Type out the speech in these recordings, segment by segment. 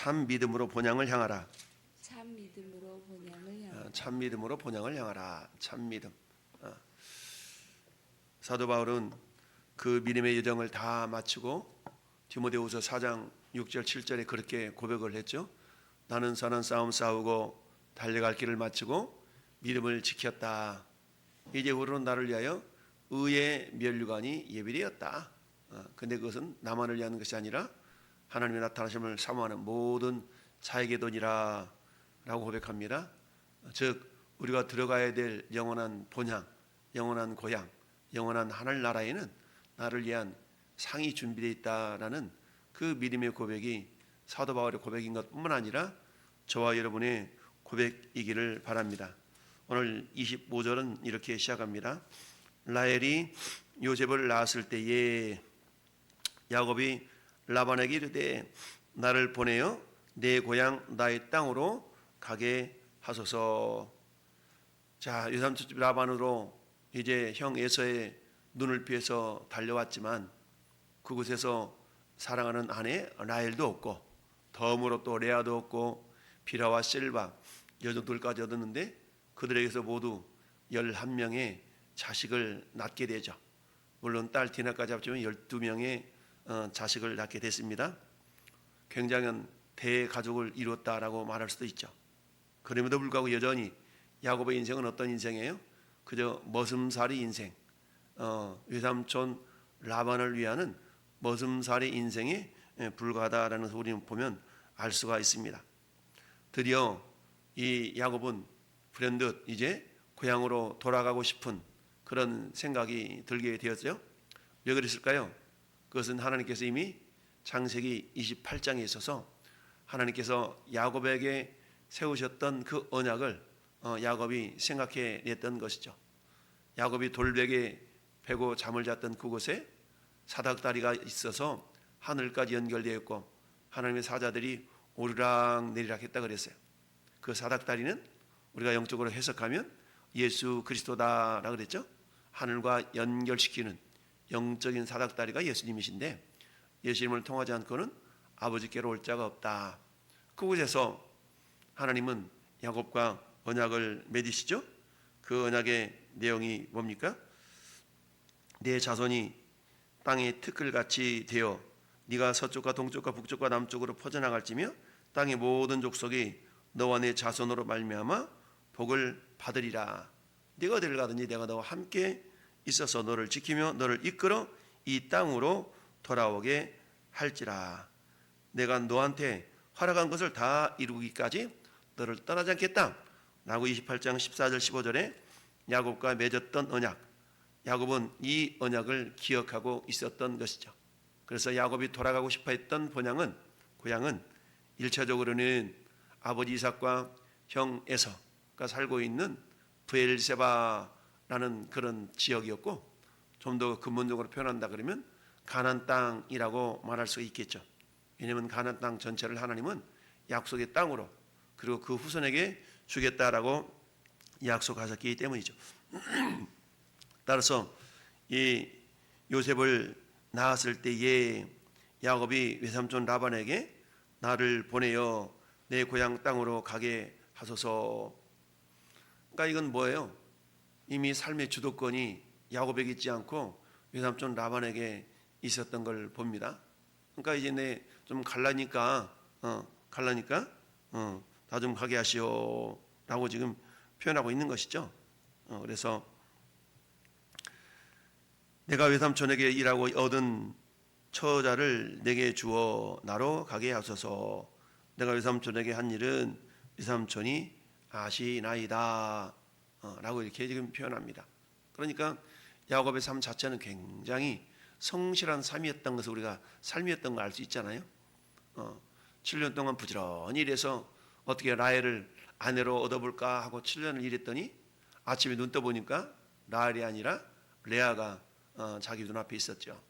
참 믿음으로 본향을 향하라. 참 믿음으로 본향을 향하라. 참 믿음으로 본향을 향하라. 참 믿음. 사도 바울은 그 믿음의 여정을 다 마치고 디모데후서 4장 6절 7절에 그렇게 고백을 했죠. 나는 선한 싸움 싸우고 달려갈 길을 마치고 믿음을 지켰다. 이제 우리는 나를 위하여 의의 면류관이 예비되었다. 근데 그것은 나만을 위한 것이 아니라 하나님의 나타나심을 사모하는 모든 자에게도니라 라고 고백합니다. 즉 우리가 들어가야 될 영원한 본향, 영원한 고향, 영원한 하늘나라에는 나를 위한 상이 준비되어 있다라는 그 믿음의 고백이 사도 바울의 고백인 것뿐만 아니라 저와 여러분의 고백이기를 바랍니다. 오늘 25절은 이렇게 시작합니다. 라헬이 요셉을 낳았을 때에 야곱이 라반에게 이르되 나를 보내어 내 고향 나의 땅으로 가게 하소서. 자, 외삼촌 라반으로 이제 형 에서의 눈을 피해서 달려왔지만 그곳에서 사랑하는 아내 라헬도 없고 덤으로 또 레아도 없고 비라와 실바 여종들까지 얻었는데 그들에게서 모두 11명의 자식을 낳게 되죠. 물론 딸 디나까지 합치면 12명의 자식을 낳게 됐습니다. 굉장한 대가족을 이뤘다라고 말할 수도 있죠. 그럼에도 불구하고 여전히 야곱의 인생은 어떤 인생이에요? 그저 머슴살이 인생, 외삼촌 라반을 위하는 머슴살이 인생에 불과하다라는 것을 우리는 보면 알 수가 있습니다. 드디어 이 야곱은 불현듯 이제 고향으로 돌아가고 싶은 그런 생각이 들게 되었죠. 왜 그랬을까요? 그것은 하나님께서 이미 창세기 28장에 있어서 하나님께서 야곱에게 세우셨던 그 언약을 야곱이 생각해 냈던 것이죠. 야곱이 돌베개 베고 잠을 잤던 그곳에 사닥다리가 있어서 하늘까지 연결되어 있고 하나님의 사자들이 오르락 내리락 했다 그랬어요. 그 사닥다리는 우리가 영적으로 해석하면 예수 그리스도다라고 그랬죠. 하늘과 연결시키는 영적인 사닥다리가 예수님이신데 예수님을 통하지 않고는 아버지께로 올 자가 없다. 그곳에서 하나님은 야곱과 언약을 맺으시죠. 그 언약의 내용이 뭡니까? 내 자손이 땅의 티끌같이 되어 네가 서쪽과 동쪽과 북쪽과 남쪽으로 퍼져나갈지며 땅의 모든 족속이 너와 내 자손으로 말미암아 복을 받으리라. 네가 어디를 가든지 내가 너와 함께 있어서 너를 지키며 너를 이끌어 이 땅으로 돌아오게 할지라. 내가 너한테 허락한 것을 다 이루기까지 너를 떠나지 않겠다 라고 28장 14절 15절에 야곱과 맺었던 언약, 야곱은 이 언약을 기억하고 있었던 것이죠. 그래서 야곱이 돌아가고 싶어 했던 고향은 1차적으로는 아버지 이삭과 형 에서가 살고 있는 브엘세바라는 그런 지역이었고, 좀 더 근본적으로 표현한다 그러면 가나안 땅이라고 말할 수 있겠죠. 왜냐하면 가나안 땅 전체를 하나님은 약속의 땅으로 그리고 그 후손에게 주겠다라고 약속하셨기 때문이죠. 따라서 이 요셉을 낳았을 때에 야곱이 외삼촌 라반에게 나를 보내어 내 고향 땅으로 가게 하소서. 그러니까 이건 뭐예요? 이미 삶의 주도권이 야곱에게 있지 않고 외삼촌 라반에게 있었던 걸 봅니다. 그러니까 이제 내 좀 갈라니까 나 좀 가게 하시오 라고 지금 표현하고 있는 것이죠. 그래서 내가 외삼촌에게 일하고 얻은 처자를 내게 주어 나로 가게 하소서. 내가 외삼촌에게 한 일은 외삼촌이 아시나이다 라고 이렇게 지금 표현합니다. 그러니까 야곱의 삶 자체는 굉장히 성실한 삶이었던 것을 우리가 삶이었던 걸 알 수 있잖아요. 7년 동안 부지런히 일해서 어떻게 라헬을 아내로 얻어볼까 하고 7년을 일했더니 아침에 눈 떠보니까 라헬이 아니라 레아가 자기 눈앞에 있었죠.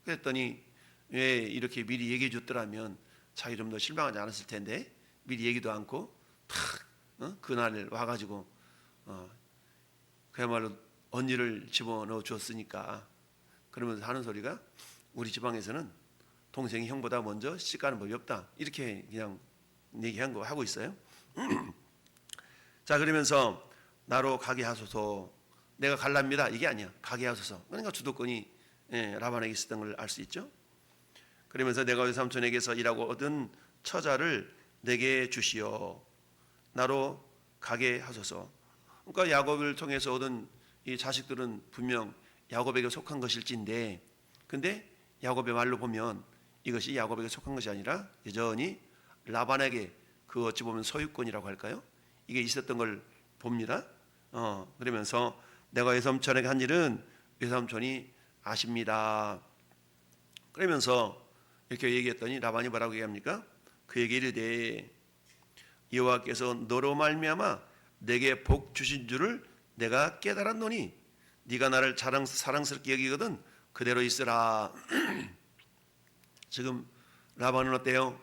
그랬더니 왜 이렇게 미리 얘기해 줬더라면 자기 좀 더 실망하지 않았을 텐데 미리 얘기도 않고 탁 그날 와가지고 그야말로 언니를 집어넣어 줬으니까 그러면서 하는 소리가 우리 지방에서는 동생이 형보다 먼저 시집가는 법이 없다. 이렇게 그냥 얘기한 거 하고 있어요. 자, 그러면서 나로 가게 하소서. 내가 갈랍니다. 이게 아니야. 가게 하소서. 그러니까 주도권이 라반에게 있었던 걸 알 수 있죠. 그러면서 내가 외삼촌에게서 일하고 얻은 처자를 내게 주시오. 나로 가게 하소서. 그러니까 야곱을 통해서 얻은 이 자식들은 분명 야곱에게 속한 것일진데, 근데 야곱의 말로 보면 이것이 야곱에게 속한 것이 아니라 여전히 라반에게 그 어찌 보면 소유권이라고 할까요? 이게 있었던 걸 봅니다. 그러면서 내가 외삼촌에게 한 일은 외삼촌이 아십니다. 그러면서 이렇게 얘기했더니 라반이 뭐라고 얘기합니까? 그에게 이르되 여호와께서 너로 말미암아 내게 복 주신 줄을 내가 깨달았노니 네가 나를 사랑스럽게 여기거든 그대로 있으라. 지금 라반은 어때요?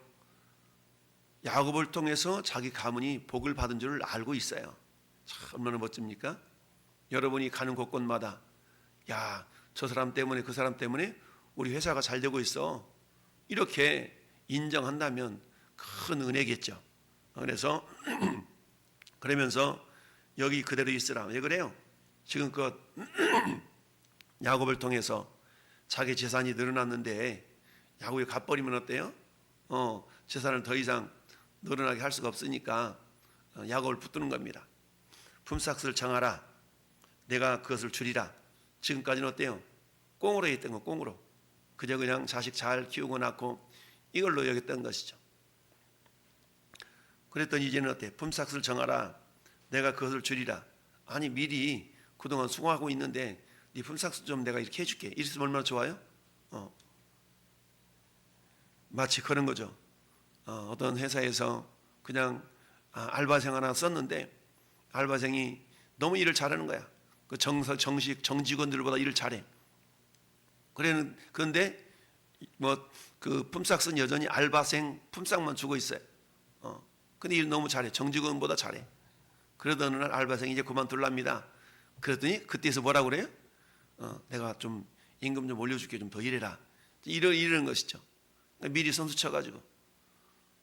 야곱을 통해서 자기 가문이 복을 받은 줄을 알고 있어요. 참 얼마나 멋집니까? 여러분이 가는 곳곳마다 야, 저 사람 때문에 그 사람 때문에 우리 회사가 잘 되고 있어. 이렇게 인정한다면 큰 은혜겠죠. 그래서 그러면서 여기 그대로 있으라. 왜 그래요? 지금껏 야곱을 통해서 자기 재산이 늘어났는데 야곱이 갚버리면 어때요? 재산을 더 이상 늘어나게 할 수가 없으니까 야곱을 붙드는 겁니다. 품삯을 정하라. 내가 그것을 주리라. 지금까지는 어때요? 꽁으로 했던 거, 꽁으로. 그저 그냥 자식 잘 키우고 낳고 이걸로 여겼던 것이죠. 그랬더니 이제는 어때? 품삯을 정하라. 내가 그것을 주리라. 아니 미리 그동안 수고하고 있는데 네 품삯 좀 내가 이렇게 해줄게. 이랬으면 얼마나 좋아요? 마치 그런 거죠. 어떤 회사에서 그냥 알바생 하나 썼는데 알바생이 너무 일을 잘하는 거야. 그 정직원들보다 일을 잘해. 그런데 뭐 그 품삯은 여전히 알바생 품삯만 주고 있어요. 근데 일 너무 잘해. 정직원보다 잘해. 그러던 어느 날 알바생이 이제 그만둘랍니다. 그랬더니 그때서 뭐라고 그래요? 내가 좀 임금 좀 올려줄게. 좀 더 일해라. 이러는 것이죠. 미리 선수 쳐가지고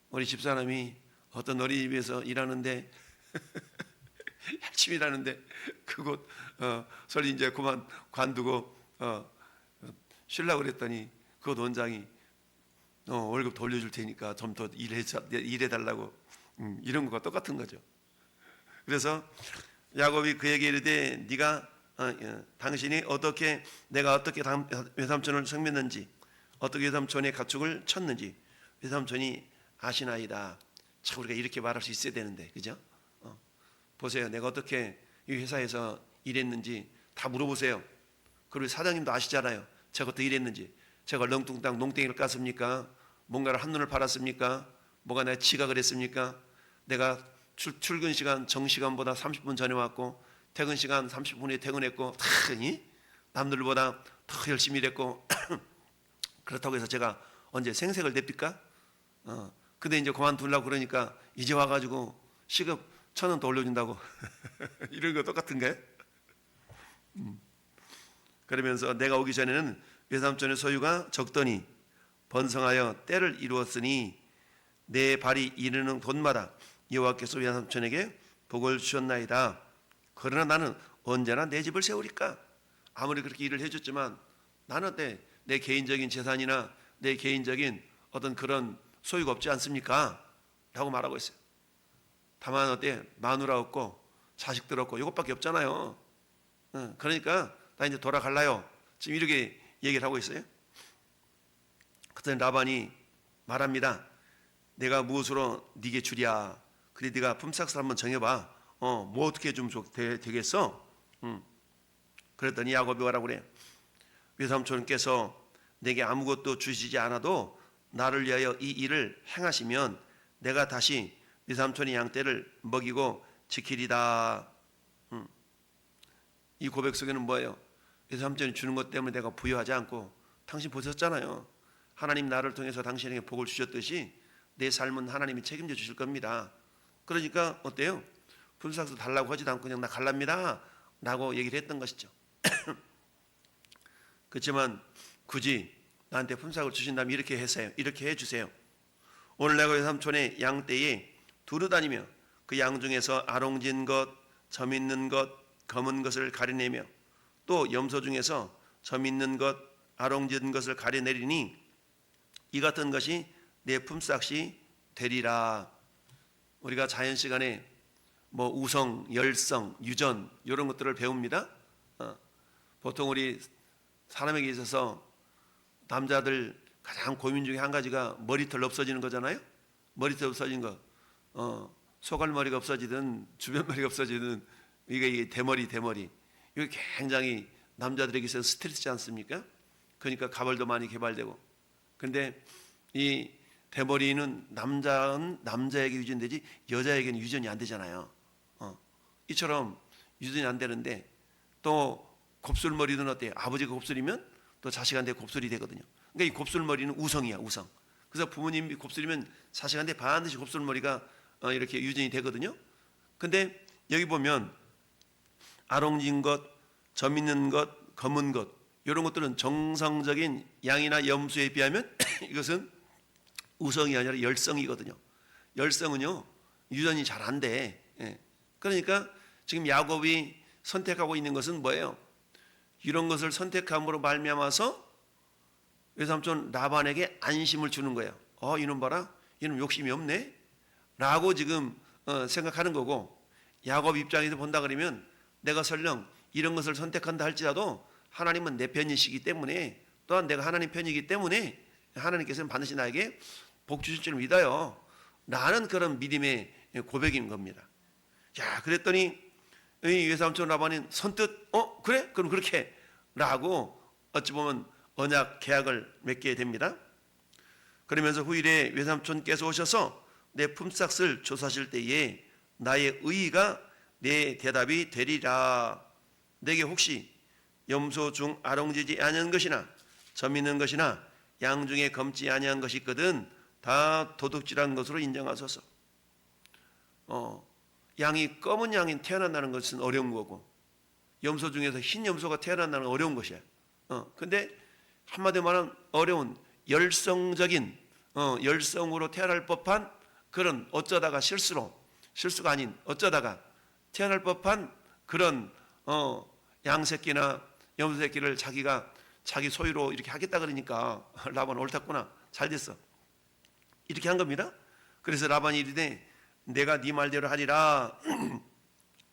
우리 집사람이 어떤 어린이집에서 일하는데 열심히 일하는데 그곳 설리 이제 그만 관두고 쉬려고 그랬더니 그 원장이 월급 돌려줄 테니까 좀 더 일해달라고 이런 것과 똑같은 거죠. 그래서 야곱이 그에게 이르되 네가 당신이 내가 어떻게 외삼촌을 성했는지 어떻게 외삼촌의 가축을 쳤는지 외삼촌이 아시나이다. 참 우리가 이렇게 말할 수 있어야 되는데, 그죠? 보세요. 내가 어떻게 이 회사에서 일했는지 다 물어보세요. 그리고 사장님도 아시잖아요. 제가 어떻게 일했는지. 제가 얼렁뚱땅 농땡이를 깠습니까? 뭔가를 한눈을 팔았습니까? 뭐가 내가 지각을 했습니까? 내가 출근 시간 정시간보다 30분 전에 왔고 퇴근 시간 30분에 퇴근했고 다 남들보다 더 열심히 일했고 그렇다고 해서 제가 언제 생색을 냅니까? 근데 이제 그만두려고 그러니까 이제 와가지고 시급 1,000원 더 올려준다고 이런 거 똑같은가요? 그러면서 내가 오기 전에는 외삼촌의 소유가 적더니 번성하여 때를 이루었으니 내 발이 이르는 곳마다 여호와께서 외삼촌에게 복을 주셨나이다. 그러나 나는 언제나 내 집을 세우리까? 아무리 그렇게 일을 해줬지만 나는 내 개인적인 재산이나 내 개인적인 어떤 그런 소유가 없지 않습니까? 라고 말하고 있어요. 다만 마누라 없고 자식들 없고 이것밖에 없잖아요. 그러니까 나 이제 돌아갈라요. 지금 이렇게 얘기를 하고 있어요. 그때 라반이 말합니다. 내가 무엇으로 네게 주랴? 그래 네가 품삯을 한번 정해봐. 뭐 어떻게 좀 되겠어? 그랬더니 야곱이 뭐라고 그래? 외삼촌께서 내게 아무것도 주시지 않아도 나를 위하여 이 일을 행하시면 내가 다시 외삼촌의 양떼를 먹이고 지키리다. 이 고백 속에는 뭐예요? 외삼촌이 주는 것 때문에 내가 부여하지 않고 당신 보셨잖아요. 하나님 나를 통해서 당신에게 복을 주셨듯이 내 삶은 하나님이 책임져 주실 겁니다. 그러니까 어때요? 품삯도 달라고 하지도 않고 그냥 나 갈랍니다 라고 얘기를 했던 것이죠. 그렇지만 굳이 나한테 품삯을 주신다면 이렇게 해주세요. 이렇게 해주세요. 오늘 내가 외삼촌의 양떼에 두루 다니며 그 양 중에서 아롱진 것, 점 있는 것, 검은 것을 가려내며 또 염소 중에서 점 있는 것, 아롱진 것을 가려내리니 이 같은 것이 내 품삯이 되리라. 우리가 자연 시간에 뭐 우성, 열성, 유전 이런 것들을 배웁니다. 보통 우리 사람에게 있어서 남자들 가장 고민 중에 한 가지가 머리털 없어지는 거잖아요. 머리털 없어진 거, 소갈머리가 없어지든 주변머리가 없어지든 이게 대머리. 이게 굉장히 남자들에게 있어서 스트레스지 않습니까? 그러니까 가발도 많이 개발되고. 근데 이 대머리는 남자는 남자에게 유전되지 여자에게는 유전이 안 되잖아요. 이처럼 유전이 안 되는데 또 곱슬머리는 어때요? 아버지가 곱슬이면 또 자식한테 곱슬이 되거든요. 그러니까 이 곱슬머리는 우성이야, 우성. 그래서 부모님이 곱슬이면 자식한테 반드시 곱슬머리가 이렇게 유전이 되거든요. 근데 여기 보면 아롱진 것, 점 있는 것, 검은 것 이런 것들은 정상적인 양이나 염소에 비하면 이것은 우성이 아니라 열성이거든요. 열성은요 유전이 잘 안 돼. 그러니까 지금 야곱이 선택하고 있는 것은 뭐예요? 이런 것을 선택함으로 말미암아서 외삼촌 라반에게 안심을 주는 거예요. 이놈 봐라, 이놈 욕심이 없네 라고 지금 생각하는 거고, 야곱 입장에서 본다 그러면 내가 설령 이런 것을 선택한다 할지라도 하나님은 내 편이시기 때문에, 또한 내가 하나님 편이기 때문에 하나님께서는 반드시 나에게 복 주실 줄 믿어요 라는 그런 믿음의 고백인 겁니다. 자, 그랬더니 이 외삼촌 라반은 선뜻 그래? 그럼 그렇게 라고 어찌 보면 언약 계약을 맺게 됩니다. 그러면서 후일에 외삼촌께서 오셔서 내 품삯을 조사하실 때에 나의 의의가 내 대답이 되리라. 내게 혹시 염소 중 아롱지지 아니한 것이나 점 있는 것이나 양 중에 검지 아니한 것이 있거든 다 도둑질한 것으로 인정하소서. 양이 검은 양이 태어난다는 것은 어려운 거고, 염소 중에서 흰 염소가 태어난다는 건 어려운 것이야. 근데 한마디로 말하면 어려운 열성적인 열성으로 태어날 법한 그런 어쩌다가 실수가 아닌 어쩌다가 태어날 법한 그런 양새끼나 염소새끼를 자기가 자기 소유로 이렇게 하겠다 그러니까 라반 옳았구나, 잘 됐어 이렇게 한 겁니다. 그래서 라반이 이르되 내가 네 말대로 하리라.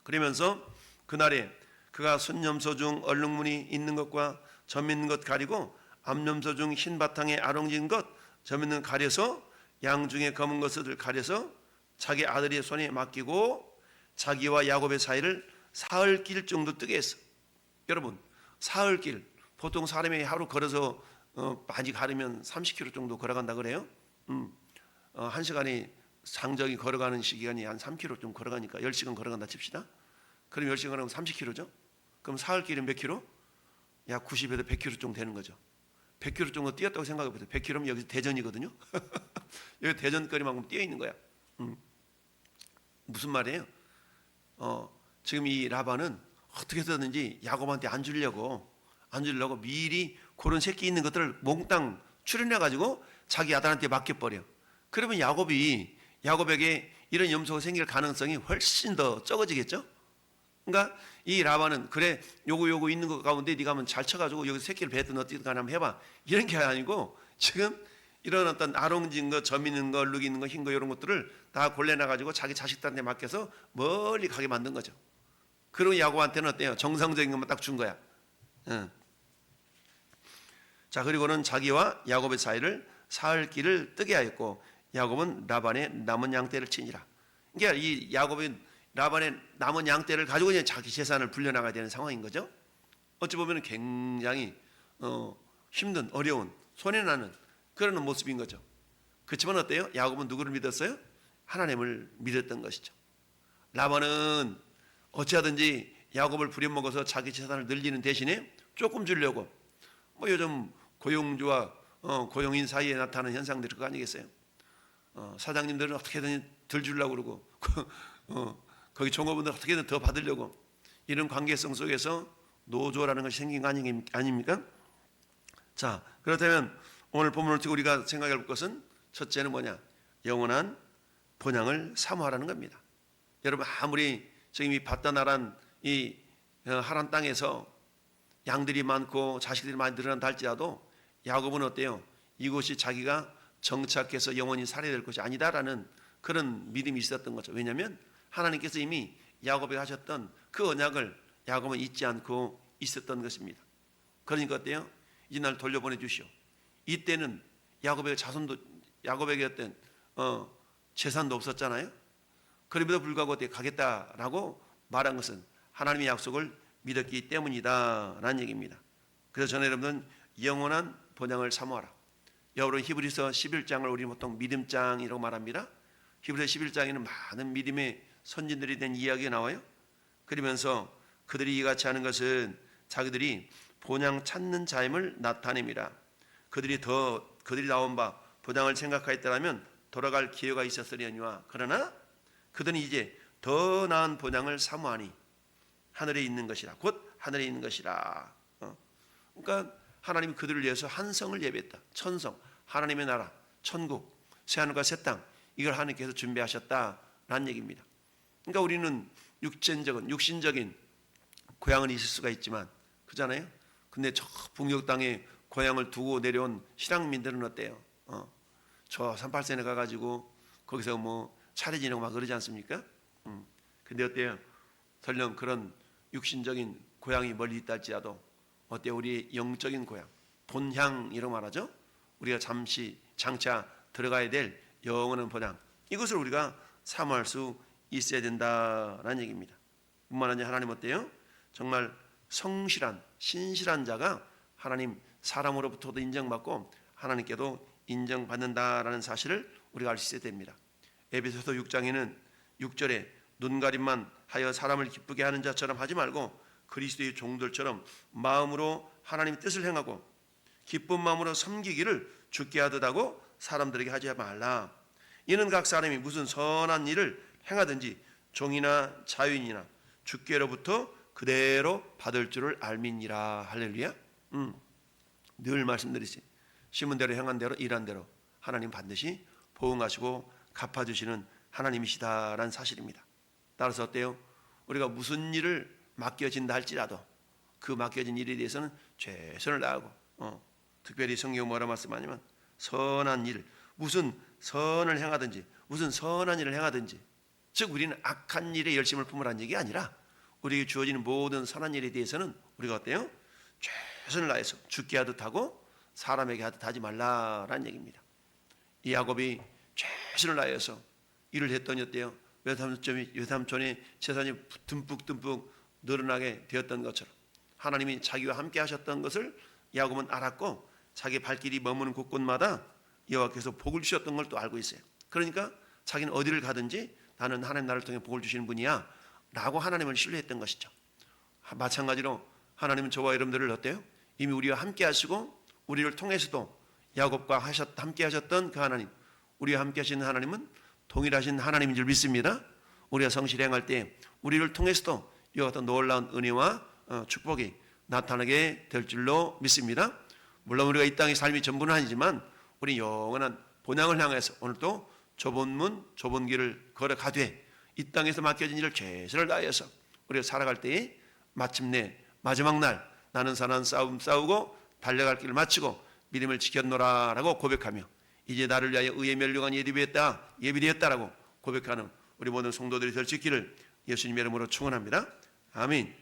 그러면서 그날에 그가 순염소 중 얼룩무늬 있는 것과 점 있는 것 가리고 암염소 중 흰 바탕에 아롱진 것 점 있는 것 가려서 양 중에 검은 것을 가려서 자기 아들의 손에 맡기고 자기와 야곱의 사이를 사흘길 정도 뜨게 했어. 여러분, 사흘길, 보통 사람이 하루 걸어서 많이 가르면 30km 정도 걸어간다 그래요. 한 시간에 상적이 걸어가는 시간이 한 3km 좀 걸어가니까 10시간 걸어간다 칩시다. 그럼 10시간 걸으면 30km죠. 그럼 사흘길은 몇 킬로? 약 90에서 100km 정도 되는 거죠. 100km 정도 뛰었다고 생각해보세요. 100km면 여기 대전이거든요. 여기 대전거리만큼 뛰어 있는 거야. 무슨 말이에요? 지금 이 라반은 어떻게 해서든지 야곱한테 안 주려고 미리 그런 새끼 있는 것들을 몽땅 추려내가지고 자기 아들한테 맡겨버려. 그러면 야곱에게 이런 염소가 생길 가능성이 훨씬 더 적어지겠죠. 그러니까 이 라반은 그래 요거 있는 것 가운데 네가 한번 잘 쳐가지고 여기 새끼를 뱉든 어떻게든 한번 해봐 이런 게 아니고, 지금 이런 어떤 아롱진 거, 점 있는 거, 얼룩 있는 거, 흰 거 이런 것들을 다 골라내가지고 자기 자식들한테 맡겨서 멀리 가게 만든 거죠. 그리고 야곱한테는 어때요? 정상적인 것만 딱 준 거야. 자, 그리고는 자기와 야곱의 사이를 사흘길을 뜨게 하였고 야곱은 라반의 남은 양떼를 치니라. 그러니까 이 야곱은 라반의 남은 양떼를 가지고 이제 자기 재산을 불려나가야 되는 상황인 거죠. 어찌 보면 굉장히 힘든, 어려운, 손해나는 그런 모습인 거죠. 그렇지만 어때요? 야곱은 누구를 믿었어요? 하나님을 믿었던 것이죠. 라반은 어찌하든지 야곱을 부려먹어서 자기 재산을 늘리는 대신에 조금 주려고, 뭐 요즘 고용주와 고용인 사이에 나타나는 현상들이 그거 아니겠어요? 사장님들은 어떻게든 덜 주려고 그러고 거기 종업원들 어떻게든 더 받으려고, 이런 관계성 속에서 노조라는 것이 생긴 거 아닙니까? 자, 그렇다면 오늘 본문을 통해 우리가 생각해 볼 것은 첫째는 뭐냐? 영원한 본향을 사모하라는 겁니다. 여러분 아무리 지금 이 바다나란 이 하란 땅에서 양들이 많고 자식들이 많이 늘어난다 할지라도 야곱은 어때요? 이곳이 자기가 정착해서 영원히 살아야 될 것이 아니다라는 그런 믿음이 있었던 거죠. 왜냐하면 하나님께서 이미 야곱에게 하셨던 그 언약을 야곱은 잊지 않고 있었던 것입니다. 그러니까 어때요? 이제 날 돌려보내 주시오. 이때는 야곱에게 어떤 재산도 없었잖아요. 그럼에도 불구하고 어떻게 가겠다라고 말한 것은 하나님의 약속을 믿었기 때문이다라는 얘기입니다. 그래서 저는 여러분은 영원한 본향을 사모하라. 여러분 히브리서 11장을 우리 보통 믿음장이라고 말합니다. 히브리서 11장에는 많은 믿음의 선진들이 된 이야기가 나와요. 그러면서 그들이 이같이 하는 것은 자기들이 본향 찾는 자임을 나타냅니다. 그들이 나온 바 본향을 생각하였더라면 돌아갈 기회가 있었으려니와 그러나 그들은 이제 더 나은 본향을 사모하니 하늘에 있는 것이라 곧 하늘에 있는 것이라. 그러니까 하나님이 그들을 위해서 한 성을 예배했다. 천성, 하나님의 나라, 천국, 새하늘과 새 땅, 이걸 하나님께서 준비하셨다라는 얘기입니다. 그러니까 우리는 육신적인 고향은 있을 수가 있지만 그잖아요. 근데 저 북녘 땅에 고향을 두고 내려온 신앙민들은 어때요? 저 38선에 가가지고 거기서 뭐 차례 지내고 막 그러지 않습니까? 근데 어때요? 설령 그런 육신적인 고향이 멀리 있다 할지라도 어때요? 우리의 영적인 고향, 본향이라고 말하죠. 우리가 잠시 장차 들어가야 될 영원한 본향, 이것을 우리가 사모할 수 있어야 된다라는 얘기입니다. 뿐만 아니라 하나님 어때요? 정말 성실한 신실한 자가 하나님 사람으로부터도 인정받고 하나님께도 인정받는다라는 사실을 우리가 알 수 있어야 됩니다. 에베소서 6장에는 6절에 눈가림만 하여 사람을 기쁘게 하는 자처럼 하지 말고 그리스도의 종들처럼 마음으로 하나님의 뜻을 행하고 기쁜 마음으로 섬기기를 주께 하듯 하고 사람들에게 하지 말라. 이는 각 사람이 무슨 선한 일을 행하든지 종이나 자유인이나 주께로부터 그대로 받을 줄을 알미니라. 할렐루야. 늘 말씀드리지, 심은 대로 행한 대로 일한 대로 하나님 반드시 보응하시고 갚아주시는 하나님이시다라는 사실입니다. 따라서 어때요? 우리가 무슨 일을 맡겨진다 할지라도 그 맡겨진 일에 대해서는 최선을 다하고 특별히 성경 뭐라 말씀하냐면 선한 일, 무슨 선을 행하든지 무슨 선한 일을 행하든지, 즉 우리는 악한 일에 열심을 품으라는 얘기 아니라 우리에게 주어지는 모든 선한 일에 대해서는 우리가 어때요? 최선을 다해서 주께 하듯 하고 사람에게 하듯 하지 말라라는 얘기입니다. 이 야곱이 최선을 다해서 일을 했더니 어때요? 외삼촌의 재산이 듬뿍 늘어나게 되었던 것처럼 하나님이 자기와 함께 하셨던 것을 야곱은 알았고 자기 발길이 머무는 곳곳마다 여호와께서 복을 주셨던 걸 또 알고 있어요. 그러니까 자기는 어디를 가든지 나는 하나님 나를 통해 복을 주시는 분이야 라고 하나님을 신뢰했던 것이죠. 마찬가지로 하나님은 저와 여러분들을 어때요? 이미 우리와 함께 하시고 우리를 통해서도 야곱과 함께 하셨던 그 하나님, 우리와 함께 하시는 하나님은 동일하신 하나님인 줄 믿습니다. 우리가 성실히 행할 때 우리를 통해서도 이와 같은 놀라운 은혜와 축복이 나타나게 될 줄로 믿습니다. 물론 우리가 이 땅의 삶이 전부는 아니지만 우리 영원한 본향을 향해서 오늘도 좁은 문 좁은 길을 걸어가되 이 땅에서 맡겨진 일을 최선을 다해서 우리가 살아갈 때에 마침내 마지막 날 나는 선한 싸움 싸우고 달려갈 길을 마치고 믿음을 지켰노라라고 고백하며 이제 나를 위하여 의의 면류관 예비되었다라고 고백하는 우리 모든 성도들이 될 수 있기를 예수님의 이름으로 축원합니다. 아멘.